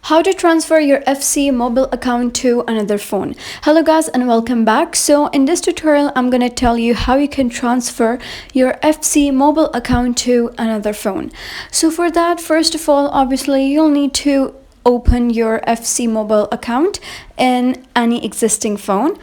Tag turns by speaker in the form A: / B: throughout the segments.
A: How to transfer your FC mobile account to another phone. Hello guys and welcome back. So in this tutorial I'm going to tell you how you can transfer your FC mobile account to another phone. So for that, first of all, obviously you'll need to open your FC mobile account in any existing phone.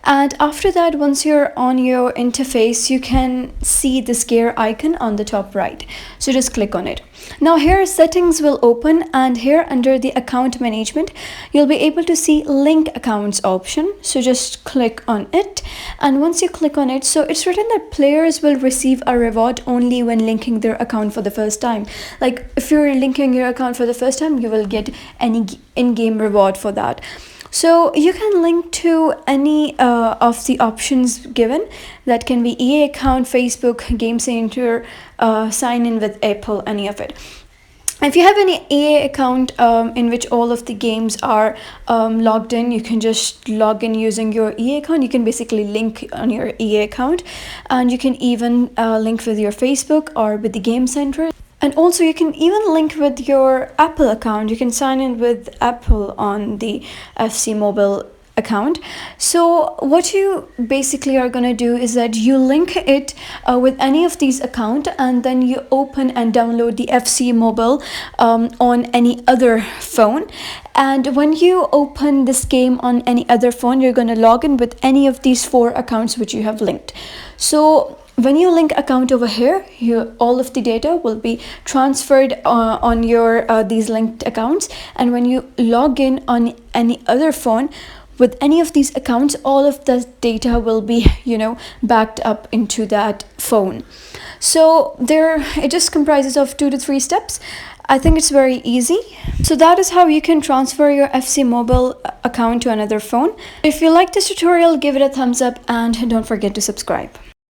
A: And after that, once you're on your interface, you can see this gear icon on the top right. So just click on it. Now here settings will open, and here under the account management, you'll be able to see link accounts option. So just click on it. And once you click on it, so it's written that players will receive a reward only when linking their account for the first time. Like if you're linking your account for the first time, you will get any in-game reward for that. So you can link to any of the options given. That can be EA account, Facebook, Game Center, sign in with Apple, any of it. If you have any EA account in which all of the games are logged in, you can just log in using your EA account. You can basically link on your EA account, and you can even link with your Facebook or with the Game Center. And also you can even link with your Apple account. You can sign in with Apple on the FC mobile account. So what you basically are going to do is that you link it with any of these accounts, and then you open and download the FC mobile on any other phone. And when you open this game on any other phone, you're going to log in with any of these 4 accounts which you have linked. So when you link account over here, all of the data will be transferred on your these linked accounts. And when you log in on any other phone with any of these accounts, all of the data will be backed up into that phone. So it just comprises of 2 to 3 steps. I think it's very easy. So that is how you can transfer your FC mobile account to another phone. If you like this tutorial, give it a thumbs up and don't forget to subscribe.